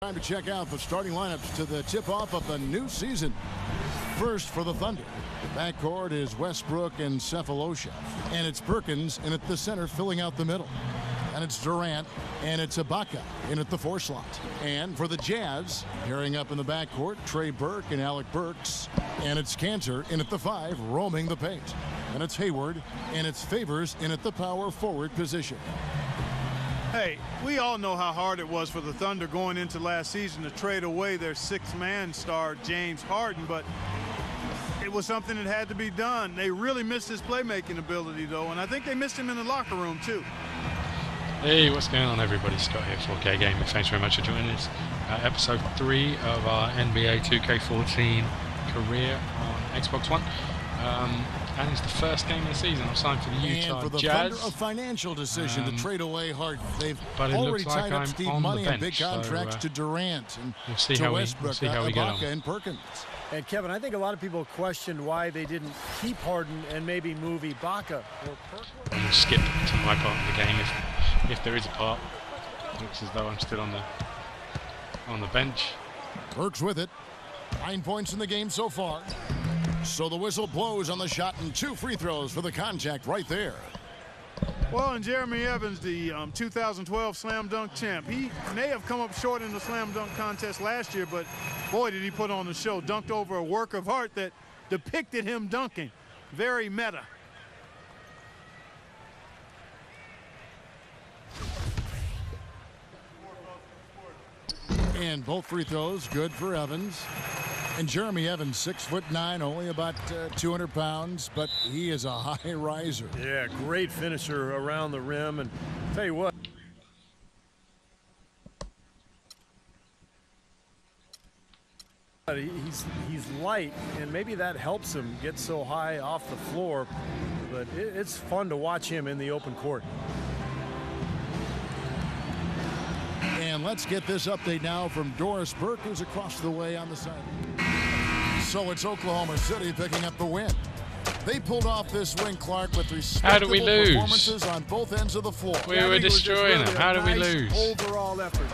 Time to check out the starting lineups to the tip-off of the new season. First for the Thunder. Backcourt is Westbrook and Cephalosha. And it's Perkins in at the center filling out the middle. And it's Durant and it's Ibaka in at the 4 slot. And for the Jazz, pairing up in the backcourt, Trey Burke and Alec Burks. And it's Cantor in at the 5, roaming the paint. And it's Hayward and it's Favors in at the power forward position. Hey, we all know how hard it was for the Thunder going into last season to trade away their 6-man star, James Harden, but it was something that had to be done. They really missed his playmaking ability, though, and I think they missed him in the locker room, too. Hey, what's going on, everybody? Scott here, 4K Gaming. Thanks very much for joining us. Episode 3 of our NBA 2k14 career on Xbox One. And it's the first game of the season. I'm signed for the Utah and for the Jazz. Thunder, a financial decision to trade away Harden. They've but it already looks like tied up I'm Steve on money the and big bench, contracts so, to Durant and we'll see to how Westbrook, we'll see how we get on. and Perkins. And Kevin, I think a lot of people questioned why they didn't keep Harden and maybe move Ibaka or Perkins. And we'll skip to my part of the game if there is a part. Looks as though I'm still on the bench. Burks with it. 9 points in the game so far. So the whistle blows on the shot and 2 free throws for the contact right there. Well, and Jeremy Evans, the 2012 slam dunk champ, he may have come up short in the slam dunk contest last year, but boy, did he put on the show. Dunked over a work of art that depicted him dunking. Very meta. And both free throws good for Evans. And Jeremy Evans, 6'9", only about 200 pounds, but he is a high riser. Yeah, great finisher around the rim. And tell you what, he's light, and maybe that helps him get so high off the floor. But it's fun to watch him in the open court. And let's get this update now from Doris Burke, who's across the way on the side. So it's Oklahoma City picking up the win. They pulled off this win, Clark, with respectable performances on both ends of the floor. We were destroying them. How did we lose? Overall effort.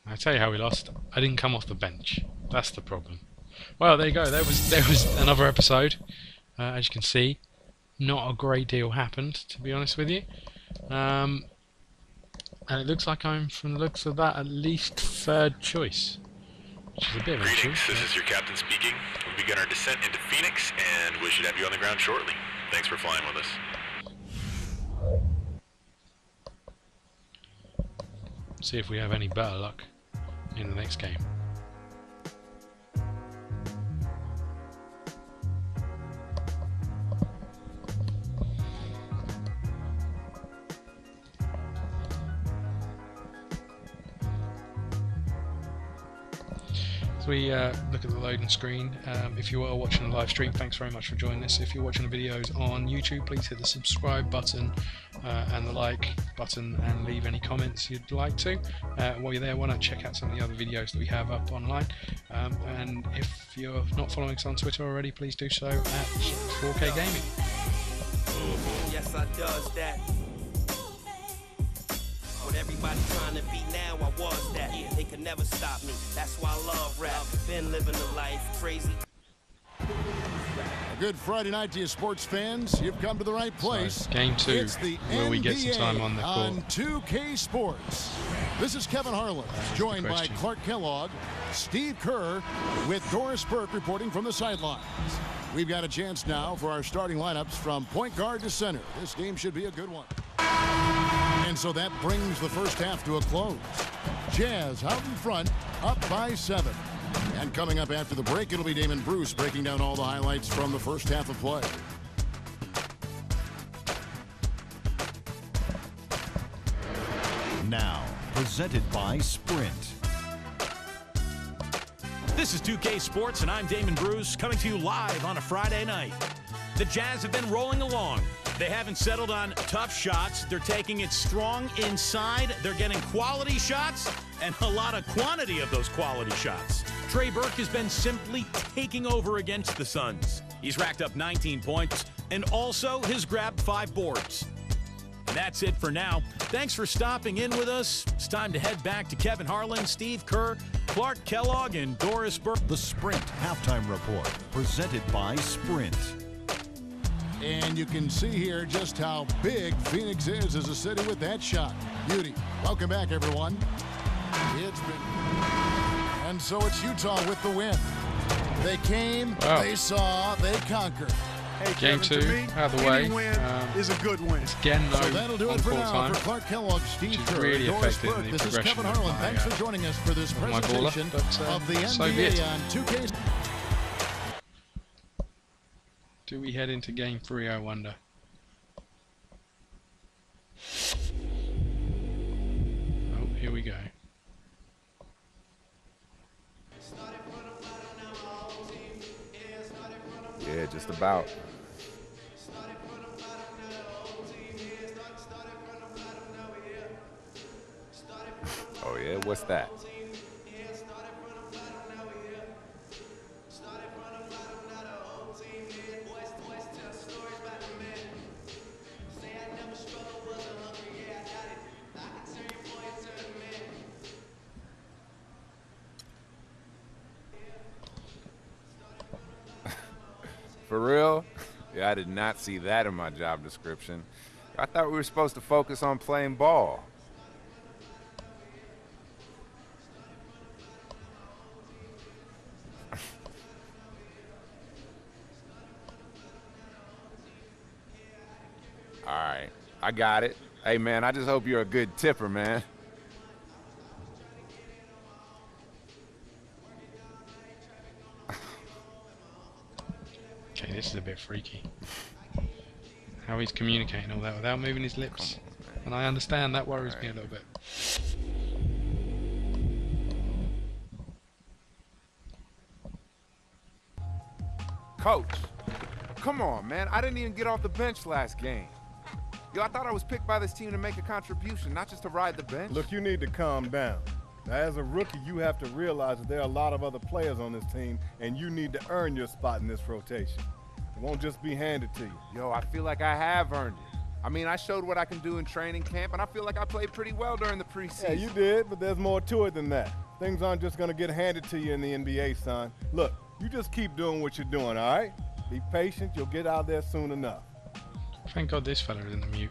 I tell you how we lost. I didn't come off the bench. That's the problem. Well, there you go. There was another episode. As you can see, not a great deal happened, to be honest with you. And it looks like I'm, from the looks of that, at least 3rd choice. Which is a bit of an issue. Greetings, this is your captain speaking. We begin our descent into Phoenix, and we should have you on the ground shortly. Thanks for flying with us. See if we have any better luck in the next game. We look at the loading screen. If you are watching the live stream, thanks very much for joining us. If you're watching the videos on YouTube, please hit the subscribe button and the like button and leave any comments you'd like to. While you're there, why not check out some of the other videos that we have up online. And if you're not following us on Twitter already, please do so at 4K Gaming. Yes, I does that. What everybody trying to be now, I was that. They could never stop me. That's why I love rap. Been living the life crazy. A good Friday night to you, sports fans. You've come to the right place. So, game 2, it's the where NBA we get some time on the court. On 2K Sports. This is Kevin Harlan, joined by Clark Kellogg, Steve Kerr, with Doris Burke reporting from the sidelines. We've got a chance now for our starting lineups from point guard to center. This game should be a good one. And so that brings the first half to a close. Jazz out in front, up by 7. And coming up after the break, it'll be Damon Bruce breaking down all the highlights from the first half of play. Now, presented by Sprint. This is 2K Sports, and I'm Damon Bruce, coming to you live on a Friday night. The Jazz have been rolling along. They haven't settled on tough shots. They're taking it strong inside. They're getting quality shots and a lot of quantity of those quality shots. Trey Burke has been simply taking over against the Suns. He's racked up 19 points and also has grabbed 5 boards. And That's it for now. Thanks for stopping in with us. It's time to head back to Kevin Harlan, Steve Kerr, Clark Kellogg, and Doris Burke. The Sprint Halftime Report, presented by Sprint. And you can see here just how big Phoenix is as a city with that shot. Beauty. Welcome back, everyone. It's been... And so it's Utah with the win. They came, they saw, they conquered. Hey, Game Kevin, 2 to me, out of the way. any win is a good win. Again, no So that'll do it for on-court now time. for Clark Kellogg, Steve which is Kerr, really Doris affecting Burke. the This is progression Kevin of Harlan. my, Thanks for joining us for this my baller, presentation but, of the so be NBA it. on 2K. Do we head into Game 3, I wonder? Oh, here we go. Yeah, just about. Oh yeah, what's that? For real? Yeah, I did not see that in my job description. I thought we were supposed to focus on playing ball. All right, I got it. Hey, man, I just hope you're a good tipper, man. Okay, this is a bit freaky. How he's communicating all that without moving his lips. And I understand that worries me a little bit. Coach, come on, man. I didn't even get off the bench last game. Yo, I thought I was picked by this team to make a contribution, not just to ride the bench. Look, you need to calm down. Now, as a rookie, you have to realize that there are a lot of other players on this team, and you need to earn your spot in this rotation. It won't just be handed to you. Yo, I feel like I have earned it. I mean, I showed what I can do in training camp, and I feel like I played pretty well during the preseason. Yeah, you did, but there's more to it than that. Things aren't just going to get handed to you in the NBA, son. Look, you just keep doing what you're doing, all right? Be patient. You'll get out there soon enough. Thank God this fella is in the mute.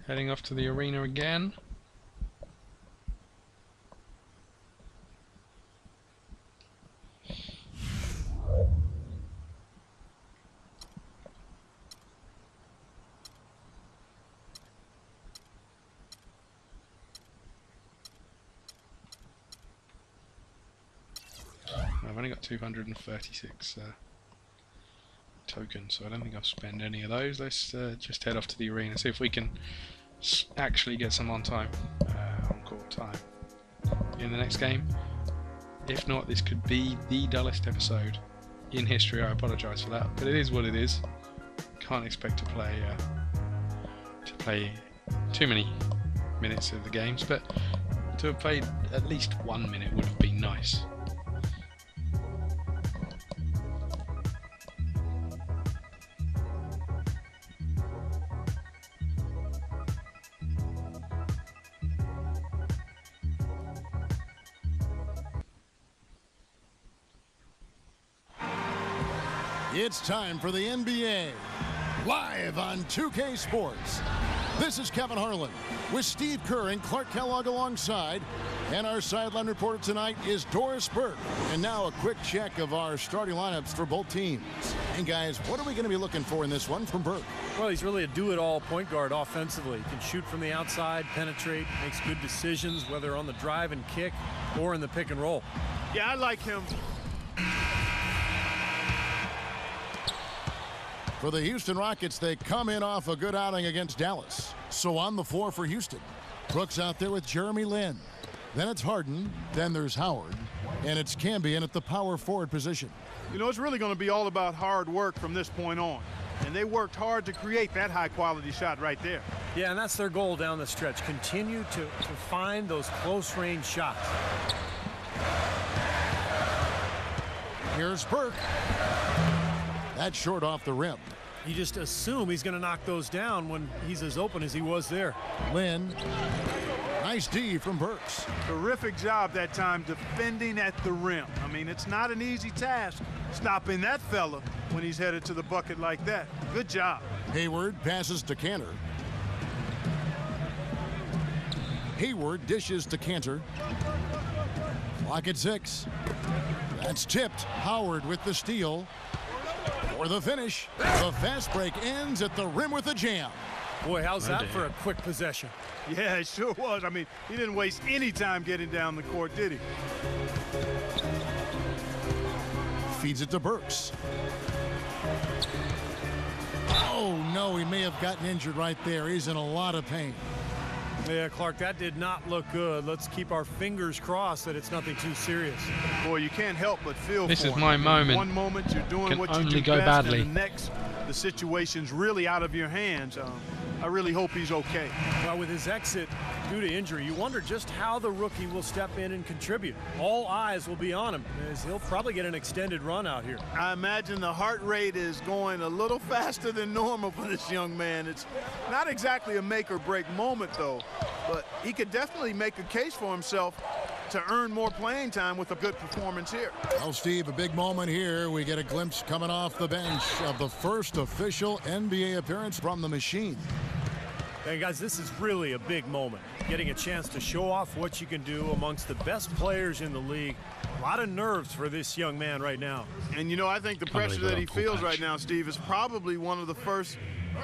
Heading off to the arena again. I've only got 236 tokens, so I don't think I'll spend any of those. Let's just head off to the arena, see if we can actually get some on court time in the next game. If not, this could be the dullest episode in history. I apologise for that, but it is what it is. Can't expect to play too many minutes of the games, but to have played at least 1 minute would have been nice. It's time for the NBA, live on 2K Sports. This is Kevin Harlan with Steve Kerr and Clark Kellogg alongside. And our sideline reporter tonight is Doris Burke. And now a quick check of our starting lineups for both teams. And guys, what are we going to be looking for in this one from Burke? Well, he's really a do-it-all point guard offensively. He can shoot from the outside, penetrate, makes good decisions, whether on the drive and kick or in the pick and roll. Yeah, I like him. For the Houston Rockets, they come in off a good outing against Dallas. So on the floor for Houston, Brooks out there with Jeremy Lin. Then it's Harden, then there's Howard, and it's Cambion at the power forward position. You know, it's really going to be all about hard work from this point on. And they worked hard to create that high-quality shot right there. Yeah, and that's their goal down the stretch. Continue to find those close-range shots. Here's Burke. That's short off the rim. You just assume he's going to knock those down when he's as open as he was there. Lynn. Nice D from Burks. Terrific job that time defending at the rim. I mean, it's not an easy task stopping that fella when he's headed to the bucket like that. Good job. Hayward passes to Cantor. Hayward dishes to Cantor. Clock at 6. That's tipped. Howard with the steal. For the finish. The fast break ends at the rim with a jam. Boy, how's that for a quick possession? Yeah, it sure was. I mean, he didn't waste any time getting down the court, did he? Feeds it to Burks. Oh, no, he may have gotten injured right there. He's in a lot of pain. Yeah, Clark, that did not look good. Let's keep our fingers crossed that it's nothing too serious. Boy, you can't help but feel this for is him. my moment. One moment you're doing what you do go best, badly. and the next, the situation's really out of your hands. I really hope he's okay. Well, with his exit due to injury, you wonder just how the rookie will step in and contribute. All eyes will be on him, as he'll probably get an extended run out here. I imagine the heart rate is going a little faster than normal for this young man. It's not exactly a make or break moment, though, but he could definitely make a case for himself to earn more playing time with a good performance here. Well, Steve, a big moment here. We get a glimpse coming off the bench of the first official NBA appearance from the machine. Hey, guys, this is really a big moment. Getting a chance to show off what you can do amongst the best players in the league. A lot of nerves for this young man right now. And, you know, I think the pressure that he feels right now, Steve, is probably one of the first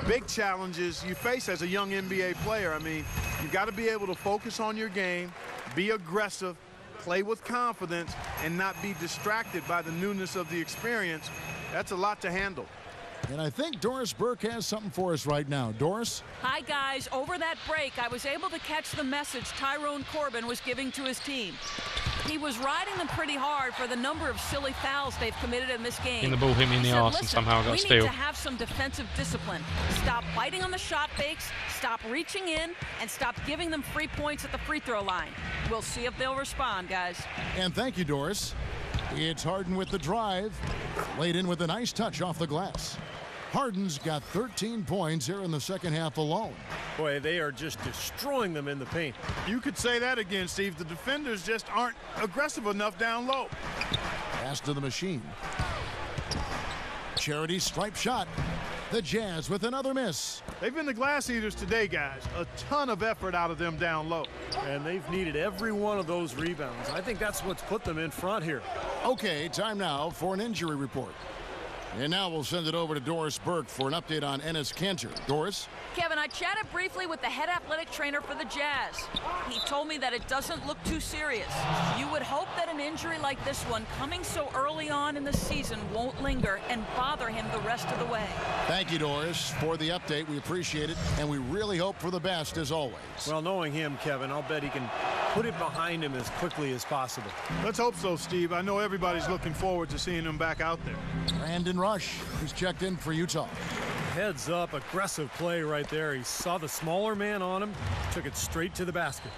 big challenges you face as a young NBA player. I mean, you've got to be able to focus on your game, be aggressive, play with confidence, and not be distracted by the newness of the experience. That's a lot to handle. And I think Doris Burke has something for us right now. Doris? Hi, guys. Over that break, I was able to catch the message Tyrone Corbin was giving to his team. He was riding them pretty hard for the number of silly fouls they've committed in this game. And the ball hit me in the arse and somehow I got a steal. We need to have some defensive discipline. Stop biting on the shot fakes, stop reaching in, and stop giving them free points at the free throw line. We'll see if they'll respond, guys. And thank you, Doris. It's Harden with the drive. Laid in with a nice touch off the glass. Harden's got 13 points here in the second half alone. Boy, they are just destroying them in the paint. You could say that again, Steve. The defenders just aren't aggressive enough down low. Pass to the machine. Charity stripe shot. The Jazz with another miss. They've been the glass eaters today, guys. A ton of effort out of them down low. And they've needed every one of those rebounds. I think that's what's put them in front here. Okay, time now for an injury report. And now we'll send it over to Doris Burke for an update on Enes Kanter. Doris? Kevin, I chatted briefly with the head athletic trainer for the Jazz. He told me that it doesn't look too serious. You would hope that an injury like this one, coming so early on in the season, won't linger and bother him the rest of the way. Thank you, Doris, for the update. We appreciate it, and we really hope for the best, as always. Well, knowing him, Kevin, I'll bet he can put it behind him as quickly as possible. Let's hope so, Steve. I know everybody's looking forward to seeing him back out there. Brandon Rush, who's checked in for Utah. Heads up, aggressive play right there. He saw the smaller man on him, took it straight to the basket.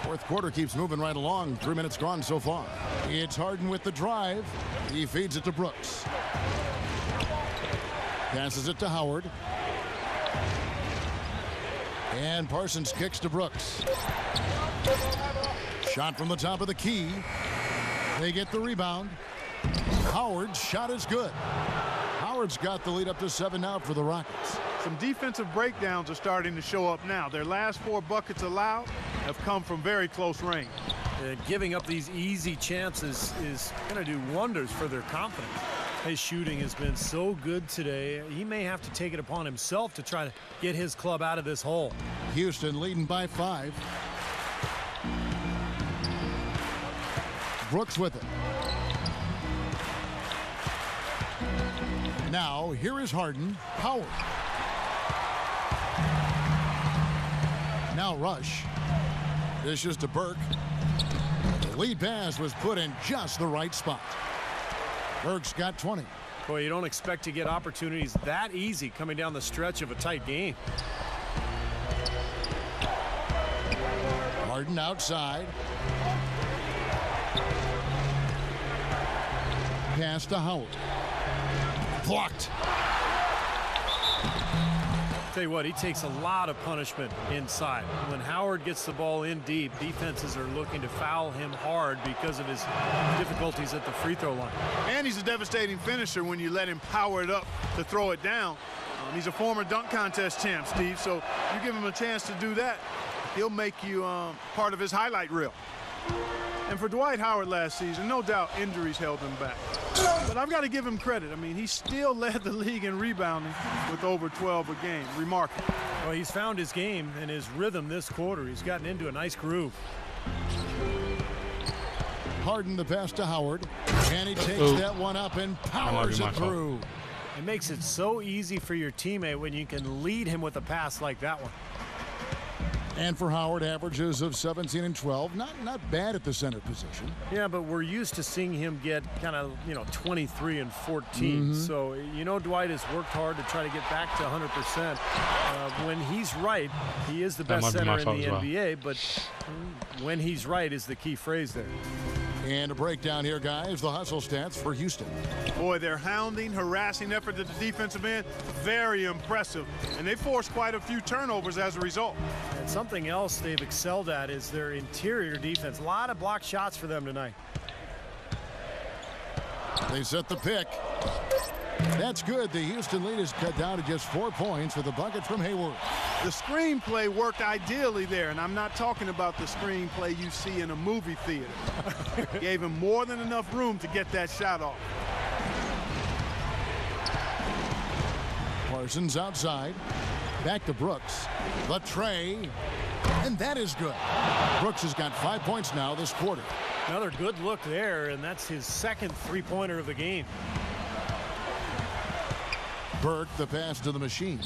Fourth quarter keeps moving right along. 3 minutes gone so far. It's Harden with the drive. He feeds it to Brooks. Passes it to Howard. And Parsons kicks to Brooks. Shot from the top of the key. They get the rebound. Howard's shot is good. Howard's got the lead up to 7 now for the Rockets. Some defensive breakdowns are starting to show up now. Their last 4 buckets allowed have come from very close range. Giving up these easy chances is going to do wonders for their confidence. His shooting has been so good today. He may have to take it upon himself to try to get his club out of this hole. Houston leading by 5. Brooks with it. Now, here is Harden. Howard. Now Rush. Dishes to Burke. The lead pass was put in just the right spot. Burke's got 20. Boy, you don't expect to get opportunities that easy coming down the stretch of a tight game. Harden outside. Pass to Howard. Blocked. Tell you what, he takes a lot of punishment inside. When Howard gets the ball in deep, defenses are looking to foul him hard because of his difficulties at the free throw line. And he's a devastating finisher when you let him power it up to throw it down. He's a former dunk contest champ, Steve, so you give him a chance to do that, he'll make you part of his highlight reel. And for Dwight Howard last season, no doubt injuries held him back. But I've got to give him credit. I mean, he still led the league in rebounding with over 12 a game. Remarkable. Well, he's found his game and his rhythm this quarter. He's gotten into a nice groove. Harden the pass to Howard. And he takes that one up and powers it through. It makes it so easy for your teammate when you can lead him with a pass like that one. And for Howard, averages of 17 and 12. Not bad at the center position. Yeah, but we're used to seeing him get kind of, 23 and 14. So, Dwight has worked hard to try to get back to 100%. When he's right, he is the best center in the NBA, but when he's right is the key phrase there. And a breakdown here, guys. The hustle stats for Houston. Boy, their hounding, harassing effort at the defensive end, very impressive. And they forced quite a few turnovers as a result. And something else they've excelled at is their interior defense. A lot of blocked shots for them tonight. They set the pick. That's good. The Houston lead is cut down to just 4 points with a bucket from Hayward. The screenplay worked ideally there, and I'm not talking about the screenplay you see in a movie theater. Gave him more than enough room to get that shot off. Parsons outside. Back to Brooks. The tray. And that is good. Brooks has got 5 points now this quarter. Another good look there, and that's his second three-pointer of the game. Burke, the pass to the machine.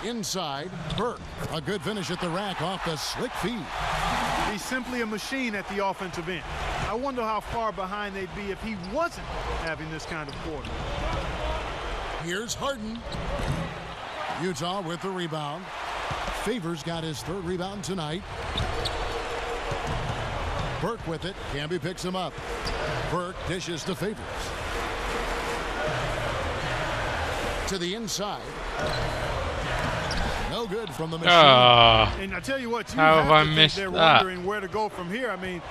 Inside, Burke. A good finish at the rack off the slick feed. He's simply a machine at the offensive end. I wonder how far behind they'd be if he wasn't having this kind of quarter. Here's Harden. Utah with the rebound. Favors got his third rebound tonight. Burke with it. Camby picks him up. Burke dishes to Favors. To the inside. No good from the machine. And I tell you what, how have I missed they're that? wondering where to go from here. I mean,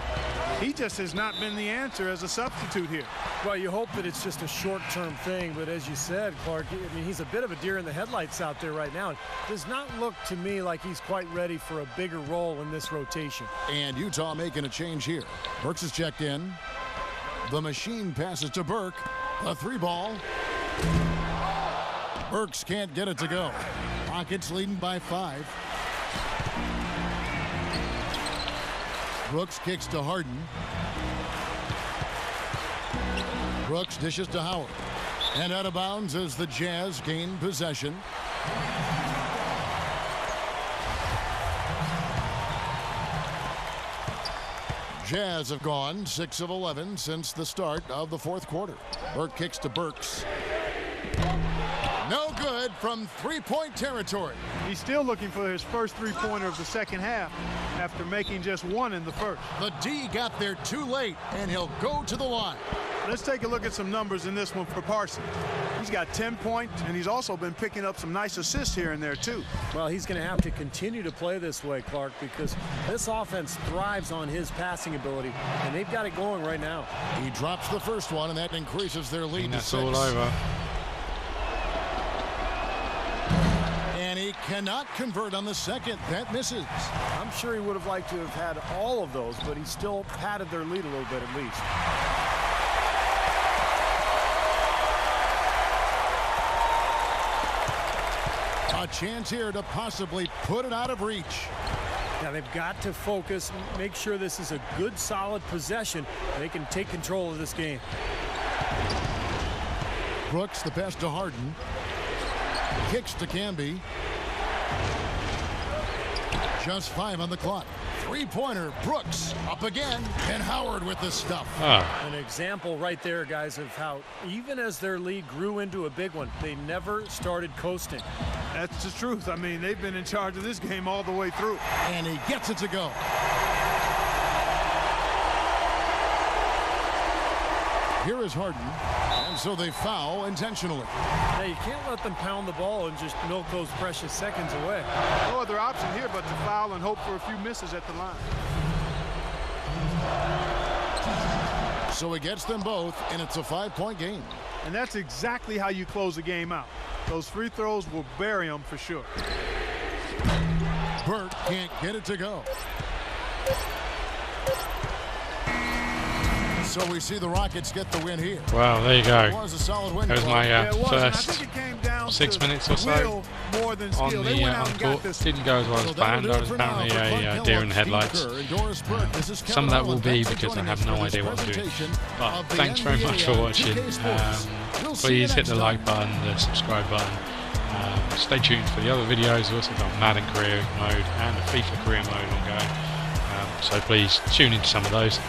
he just has not been the answer as a substitute here. Well, you hope that it's just a short-term thing, but as you said, Clark, I mean, he's a bit of a deer in the headlights out there right now. It does not look to me like he's quite ready for a bigger role in this rotation. And Utah making a change here. Burks is checked in. The machine passes to Burke. A three ball. Burks can't get it to go. Rockets leading by 5. Brooks kicks to Harden. Brooks dishes to Howard. And out of bounds as the Jazz gain possession. Jazz have gone 6 of 11 since the start of the fourth quarter. Burke kicks to Burks. No good from three-point territory. He's still looking for his first three-pointer of the second half after making just one in the first. The D got there too late, and he'll go to the line. Let's take a look at some numbers in this one for Parsons. He's got 10 points, and he's also been picking up some nice assists here and there, too. Well, he's going to have to continue to play this way, Clark, because this offense thrives on his passing ability, and they've got it going right now. He drops the first one, and that increases their lead to 6. That's all over. And he cannot convert on the second. That misses. I'm sure he would have liked to have had all of those, but he still padded their lead a little bit at least. A chance here to possibly put it out of reach. Now they've got to focus, make sure this is a good, solid possession. They can take control of this game. Brooks, the pass to Harden. Kicks to Camby. Just 5 on the clock. Three-pointer, Brooks up again, and Howard with the stuff. An example right there, guys, of how even as their lead grew into a big one, they never started coasting. That's the truth. I mean, they've been in charge of this game all the way through. And he gets it to go. Here is Harden, and so they foul intentionally. Now, you can't let them pound the ball and just milk those precious seconds away. No other option here but to foul and hope for a few misses at the line. So he gets them both, and it's a 5-point game. And that's exactly how you close a game out. Those free throws will bury them for sure. Burt can't get it to go. So we see the Rockets get the win here. Wow, there you go. It was a solid win. That was my first it came down 6 minutes or so more than on the court. Didn't go as well as planned. I was apparently a deer in the headlights. Some of that will be because I have no idea what I'm doing. But thanks very much for watching. Please hit the like button, the subscribe button. Stay tuned for the other videos. We've also got Madden career mode and the FIFA career mode ongoing. So please tune into some of those.